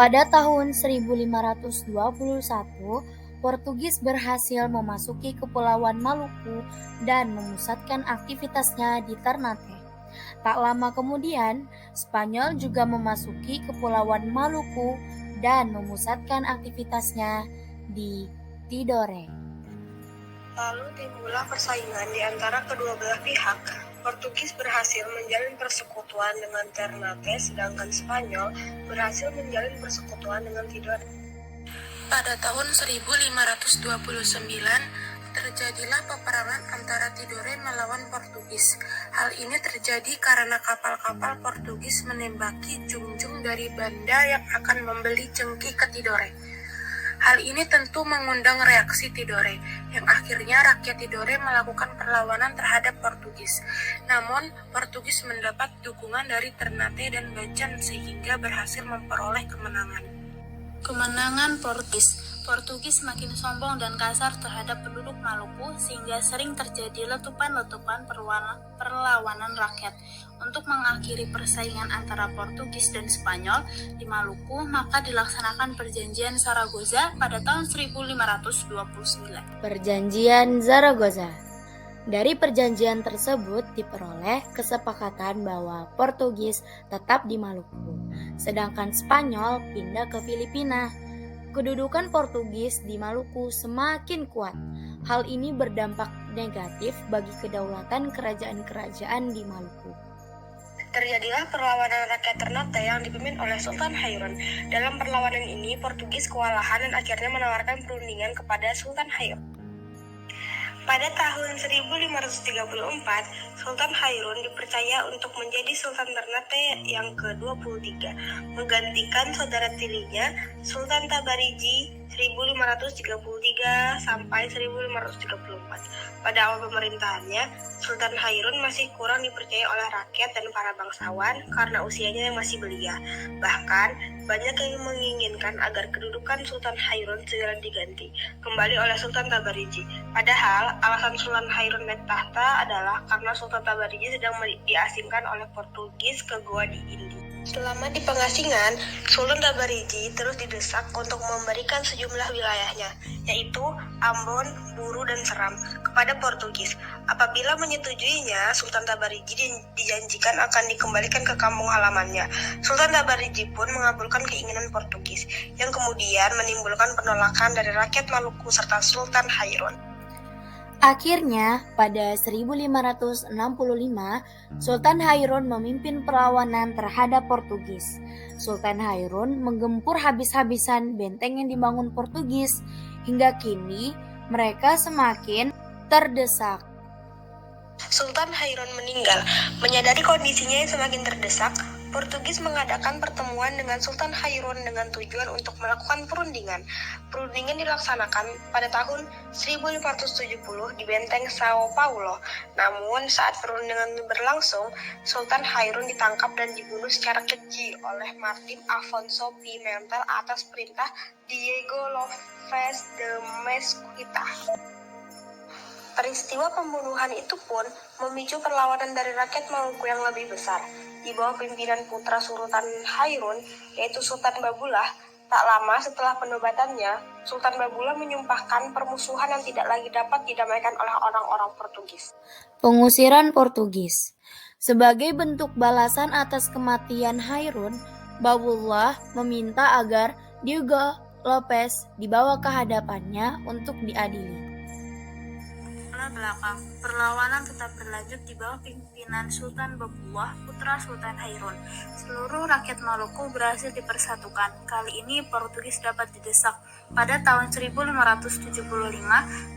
Pada tahun 1521, Portugis berhasil memasuki Kepulauan Maluku dan memusatkan aktivitasnya di Ternate. Tak lama kemudian, Spanyol juga memasuki Kepulauan Maluku dan memusatkan aktivitasnya di Tidore. Lalu timbullah persaingan di antara kedua belah pihak. Portugis berhasil menjalin persekutuan dengan Ternate, sedangkan Spanyol berhasil menjalin persekutuan dengan Tidore. Pada tahun 1529, terjadilah peperangan antara Tidore melawan Portugis. Hal ini terjadi karena kapal-kapal Portugis menembaki junjung dari banda yang akan membeli cengkih ke Tidore. Hal ini tentu mengundang reaksi Tidore, yang akhirnya rakyat Tidore melakukan perlawanan terhadap Portugis. Namun, Portugis mendapat dukungan dari Ternate dan Bajan sehingga berhasil memperoleh kemenangan. Kemenangan Portugis makin sombong dan kasar terhadap penduduk Maluku sehingga sering terjadi letupan-letupan perlawanan rakyat. Untuk mengakhiri persaingan antara Portugis dan Spanyol di Maluku, maka dilaksanakan Perjanjian Zaragoza pada tahun 1529. Perjanjian Zaragoza. Dari perjanjian tersebut diperoleh kesepakatan bahwa Portugis tetap di Maluku, sedangkan Spanyol pindah ke Filipina. Kedudukan Portugis di Maluku semakin kuat. Hal ini berdampak negatif bagi kedaulatan kerajaan-kerajaan di Maluku. Terjadilah perlawanan rakyat Ternate yang dipimpin oleh Sultan Hairon. Dalam perlawanan ini, Portugis kewalahan dan akhirnya menawarkan perundingan kepada Sultan Hairon. Pada tahun 1534, Sultan Hairon dipercaya untuk menjadi Sultan Ternate yang ke-23, menggantikan saudara tirinya, Sultan Tabarigi 1533 sampai 1534. Pada awal pemerintahannya, Sultan Hairon masih kurang dipercaya oleh rakyat dan para bangsawan karena usianya yang masih belia. Bahkan, banyak yang menginginkan agar kedudukan Sultan Hairon segera diganti kembali oleh Sultan Tabarigi. Padahal, alasan Sultan Hairon naik tahta adalah karena Sultan Tabarigi sedang diasingkan oleh Portugis ke Goa di India. Selama di pengasingan, Sultan Tabarigi terus didesak untuk memberikan sejumlah wilayahnya, yaitu Ambon, Buru, dan Seram, kepada Portugis. Apabila menyetujuinya, Sultan Tabarigi dijanjikan akan dikembalikan ke kampung halamannya. Sultan Tabarigi pun mengabulkan keinginan Portugis, yang kemudian menimbulkan penolakan dari rakyat Maluku serta Sultan Hairon. Akhirnya, pada 1565, Sultan Hairon memimpin perlawanan terhadap Portugis. Sultan Hairon menggempur habis-habisan benteng yang dibangun Portugis. Hingga kini, mereka semakin terdesak. Sultan Hairon meninggal. Menyadari kondisinya yang semakin terdesak, Portugis mengadakan pertemuan dengan Sultan Hairon dengan tujuan untuk melakukan perundingan. Perundingan dilaksanakan pada tahun 1570 di benteng Sao Paulo. Namun saat perundingan berlangsung, Sultan Hairon ditangkap dan dibunuh secara keji oleh Martin Afonso Pimentel atas perintah Diego Lopes de Mesquita. Peristiwa pembunuhan itu pun memicu perlawanan dari rakyat Maluku yang lebih besar. Di bawah pimpinan putra Sultan Hairon, yaitu Sultan Babulah, tak lama setelah penobatannya, Sultan Babulah menyumpahkan permusuhan yang tidak lagi dapat didamaikan oleh orang-orang Portugis. Pengusiran Portugis. Sebagai bentuk balasan atas kematian Hairon, Babulah meminta agar Diego Lopes dibawa ke hadapannya untuk diadili. Belakang, perlawanan tetap berlanjut di bawah pimpinan Sultan Babulah, putra Sultan Hairon. Seluruh rakyat Maluku berhasil dipersatukan. Kali ini Portugis dapat didesak. Pada tahun 1575,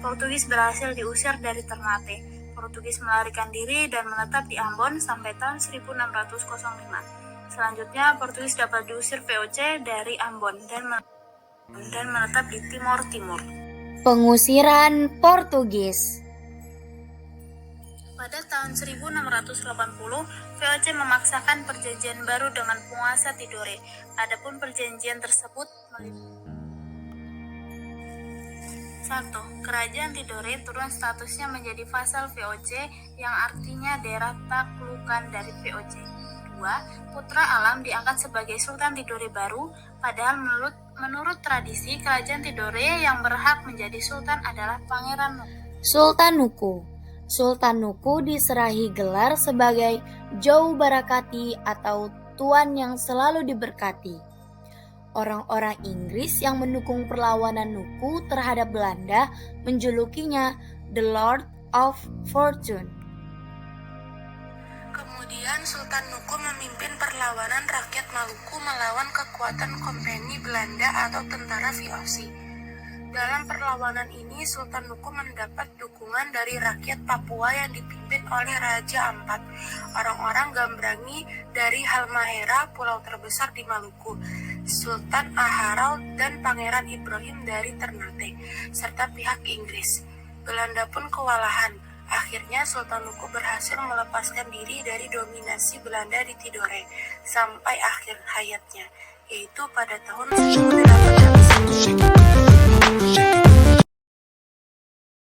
Portugis berhasil diusir dari Ternate. Portugis melarikan diri dan menetap di Ambon sampai tahun 1605. Selanjutnya, Portugis dapat diusir VOC dari Ambon dan menetap di Timor Timur. Pengusiran Portugis. Pada tahun 1680, VOC memaksakan perjanjian baru dengan penguasa Tidore. Adapun perjanjian tersebut 1. Kerajaan Tidore turun statusnya menjadi vasal VOC yang artinya daerah taklukan dari VOC. kedua, putra Alam diangkat sebagai Sultan Tidore baru, padahal menurut tradisi Kerajaan Tidore yang berhak menjadi Sultan adalah Pangeran Nuku. Sultan Nuku diserahi gelar sebagai Jou Barakati atau Tuan yang selalu diberkati. Orang-orang Inggris yang mendukung perlawanan Nuku terhadap Belanda menjulukinya The Lord of Fortune. Kemudian Sultan Nuku memimpin perlawanan rakyat Maluku melawan kekuatan Kompeni Belanda atau tentara VOC. Dalam perlawanan ini, Sultan Nuku mendapat dukungan dari rakyat Papua yang dipimpin oleh Raja Ampat, orang-orang Gambrangi dari Halmahera, pulau terbesar di Maluku, Sultan Aharau dan Pangeran Ibrahim dari Ternate, serta pihak Inggris. Belanda pun kewalahan. Akhirnya Sultan Nuku berhasil melepaskan diri dari dominasi Belanda di Tidore sampai akhir hayatnya, yaitu pada tahun 1801.